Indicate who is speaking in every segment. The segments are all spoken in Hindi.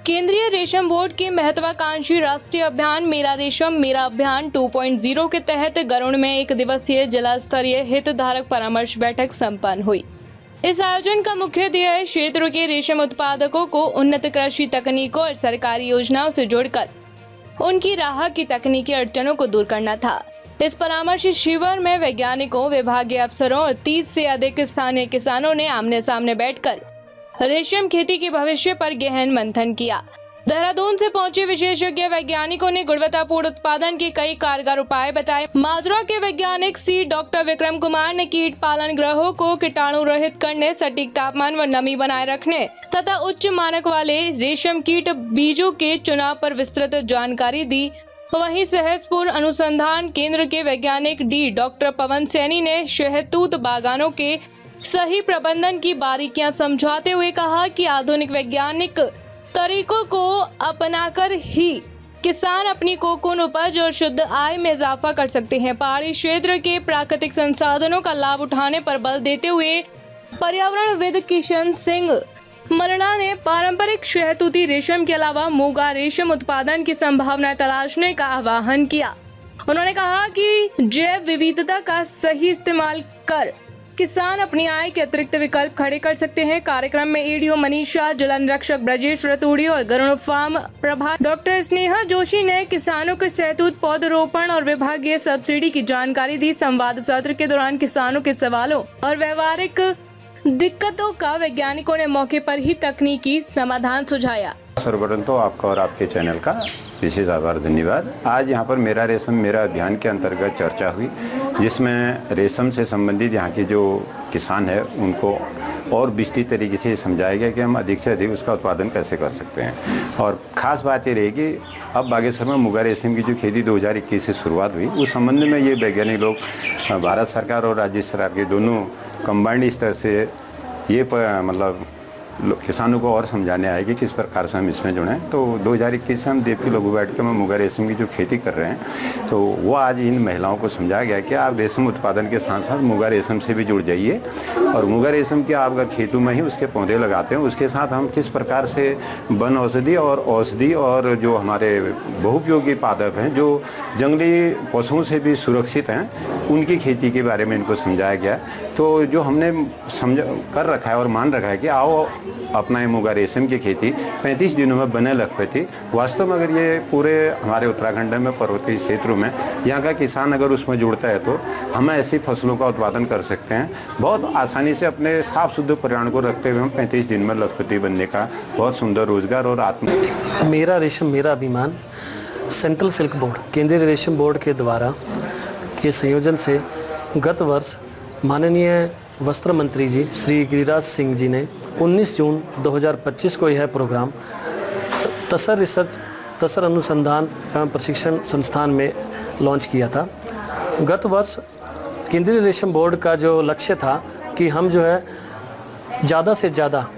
Speaker 1: केंद्रीय रेशम बोर्ड के महत्वाकांक्षी राष्ट्रीय अभियान मेरा रेशम मेरा अभियान 2.0 के तहत गरुड़ में एक दिवसीय जिला स्तरीय हितधारक परामर्श बैठक संपन्न हुई। इस आयोजन का मुख्य ध्येय क्षेत्र के रेशम उत्पादकों को उन्नत कृषि तकनीकों और सरकारी योजनाओं से जोड़कर उनकी राह की तकनीकी अड़चनों को दूर करना था। इस परामर्श शिविर में वैज्ञानिकों, विभागीय अफसरों और 30 से अधिक स्थानीय किसानों ने आमने सामने बैठकर रेशम खेती के भविष्य पर गहन मंथन किया। देहरादून से पहुंचे विशेषज्ञ वैज्ञानिकों ने गुणवत्तापूर्ण उत्पादन के कई कारगर उपाय बताए। माजरा के वैज्ञानिक सी डॉक्टर विक्रम कुमार ने कीट पालन गृहों को कीटाणु रहित करने, सटीक तापमान व नमी बनाए रखने तथा उच्च मानक वाले रेशम कीट बीजों के चुनाव पर विस्तृत जानकारी दी। वहीं सहसपुर अनुसंधान केंद्र के वैज्ञानिक डी डॉक्टर पवन सैनी ने शहतूत बागानों के सही प्रबंधन की बारीकियां समझाते हुए कहा कि आधुनिक वैज्ञानिक तरीकों को अपनाकर ही किसान अपनी कोकून उपज और शुद्ध आय में इजाफा कर सकते हैं। पहाड़ी क्षेत्र के प्राकृतिक संसाधनों का लाभ उठाने पर बल देते हुए पर्यावरणविद किशन सिंह मरना ने पारंपरिक शहतूती रेशम के अलावा मूंगा रेशम उत्पादन की संभावनाएं तलाशने का आह्वान किया। उन्होंने कहा कि जैव विविधता का सही इस्तेमाल कर किसान अपनी आय के अतिरिक्त विकल्प खड़े कर सकते हैं। कार्यक्रम में एडीओ मनीषा, जिला निरीक्षक ब्रजेश रतूड़ी और गरुड़ फार्म प्रभारी डॉक्टर स्नेहा जोशी ने किसानों को शहतूत पौधरोपण और विभागीय सब्सिडी की जानकारी दी। संवाद सत्र के दौरान किसानों के सवालों और व्यवहारिक दिक्कतों का वैज्ञानिकों ने मौके पर ही तकनीकी समाधान सुझाया।
Speaker 2: सर्वप्रथम तो आपका और आपके चैनल का विशेष आभार, धन्यवाद। आज यहाँ पर मेरा रेशम मेरा अभियान के अंतर्गत चर्चा हुई, जिसमें रेशम से संबंधित यहाँ के जो किसान है उनको और विस्तृत तरीके से समझाया गया कि हम अधिक से अधिक उसका उत्पादन कैसे कर सकते हैं। और ख़ास बात ये रहेगी, अब बागेश्वर में मुगा रेशम की जो खेती 2021 से शुरुआत हुई, उस संबंध में ये वैज्ञानिक लोग भारत सरकार और राज्य सरकार के दोनों कंबाइंड स्तर से ये मतलब किसानों को और समझाने आए कि किस प्रकार से हम इसमें जुड़ें। तो 2021 से हम देव की लघु बैठ के में मुगा रेशम की जो खेती कर रहे हैं, तो वो आज इन महिलाओं को समझाया गया कि आप रेशम उत्पादन के साथ साथ मुगा रेशम से भी जुड़ जाइए। और मुगा रेशम के आप अगर खेतों में ही उसके पौधे लगाते हैं, उसके साथ हम किस प्रकार से वन औषधि और जो हमारे बहुउपयोगी पादप हैं जो जंगली पशुओं से भी सुरक्षित हैं, उनकी खेती के बारे में इनको समझाया गया। तो जो हमने समझ कर रखा है और मान रखा है कि आओ अपना मुगा रेशम की खेती 35 दिनों में बने लखपति। वास्तव में अगर ये पूरे हमारे उत्तराखंड में पर्वतीय क्षेत्रों में यहाँ का किसान अगर उसमें जुड़ता है तो हम ऐसी फसलों का उत्पादन कर सकते हैं बहुत आसानी से। अपने साफ शुद्ध पर्यावरण को रखते हुए हम 35 दिन में लखपति बनने का बहुत सुंदर रोजगार और आत्म।
Speaker 3: मेरा रेशम मेरा अभिमान सेंट्रल सिल्क बोर्ड, केंद्रीय रेशम बोर्ड के द्वारा के संयोजन से गत वर्ष माननीय वस्त्र मंत्री जी श्री गिरिराज सिंह जी ने 19 जून 2025 को यह प्रोग्राम तसर अनुसंधान एवं प्रशिक्षण संस्थान में लॉन्च किया था। गत वर्ष केंद्रीय रेशम बोर्ड का जो लक्ष्य था कि हम जो है ज़्यादा से ज़्यादा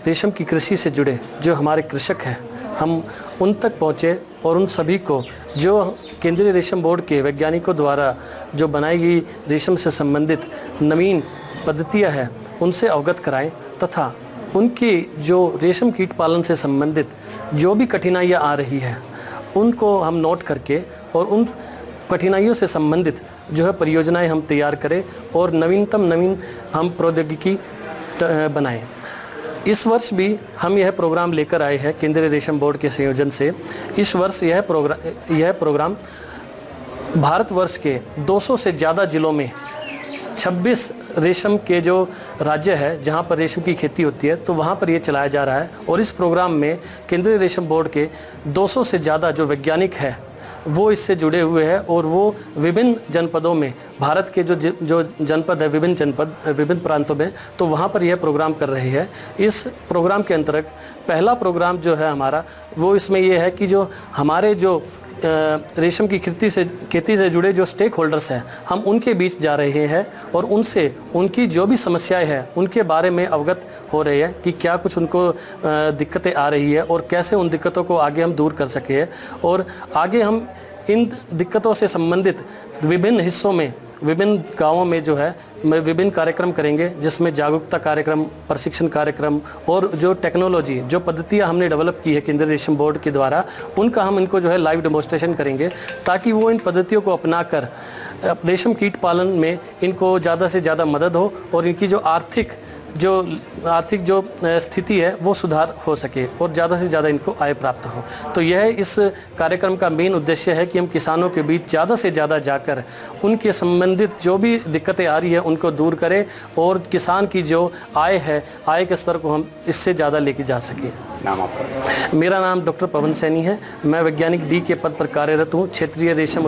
Speaker 3: रेशम की कृषि से जुड़े जो हमारे कृषक हैं, हम उन तक पहुँचे और उन सभी को जो केंद्रीय रेशम बोर्ड के वैज्ञानिकों द्वारा जो बनाई गई रेशम से संबंधित नवीन पद्धतियाँ हैं उनसे अवगत कराएं तथा उनकी जो रेशम कीट पालन से संबंधित जो भी कठिनाइयाँ आ रही है उनको हम नोट करके और उन कठिनाइयों से संबंधित जो है परियोजनाएं हम तैयार करें और नवीन हम प्रौद्योगिकी बनाएं। इस वर्ष भी हम यह प्रोग्राम लेकर आए हैं केंद्रीय रेशम बोर्ड के संयोजन से। इस वर्ष यह प्रोग्राम भारतवर्ष के 200 से ज़्यादा जिलों में 26 रेशम के जो राज्य है जहां पर रेशम की खेती होती है, तो वहां पर ये चलाया जा रहा है। और इस प्रोग्राम में केंद्रीय रेशम बोर्ड के 200 से ज़्यादा जो वैज्ञानिक हैं वो इससे जुड़े हुए हैं और वो विभिन्न जनपदों में, भारत के जो जनपद है, विभिन्न प्रांतों में, तो वहाँ पर यह प्रोग्राम कर रहे हैं। इस प्रोग्राम के अंतर्गत पहला प्रोग्राम जो है हमारा वो इसमें ये है कि जो हमारे जो रेशम की खेती से जुड़े जो स्टेक होल्डर्स हैं, हम उनके बीच जा रहे हैं और उनसे उनकी जो भी समस्याएं हैं उनके बारे में अवगत हो रहे हैं कि क्या कुछ उनको दिक्कतें आ रही है और कैसे उन दिक्कतों को आगे हम दूर कर सके हैं। और आगे हम इन दिक्कतों से संबंधित विभिन्न हिस्सों में, विभिन्न गाँवों में जो है विभिन्न कार्यक्रम करेंगे, जिसमें जागरूकता कार्यक्रम, प्रशिक्षण कार्यक्रम और जो टेक्नोलॉजी, जो पद्धतियाँ हमने डेवलप की है केंद्रीय रेशम बोर्ड के द्वारा, उनका हम इनको जो है लाइव डेमोस्ट्रेशन करेंगे, ताकि वो इन पद्धतियों को अपनाकर रेशम कीट पालन में इनको ज़्यादा से ज़्यादा मदद हो और इनकी जो आर्थिक जो स्थिति है वो सुधार हो सके और ज़्यादा से ज़्यादा इनको आय प्राप्त हो। तो यह इस कार्यक्रम का मेन उद्देश्य है कि हम किसानों के बीच ज़्यादा से ज़्यादा जाकर उनके संबंधित जो भी दिक्कतें आ रही है उनको दूर करें और किसान की जो आय है, आय के स्तर को हम इससे ज़्यादा लेके जा सकें।
Speaker 2: नाम आपका?
Speaker 3: मेरा नाम डॉक्टर पवन सैनी है। मैं वैज्ञानिक डी के पद पर कार्यरत हूँ, क्षेत्रीय रेशम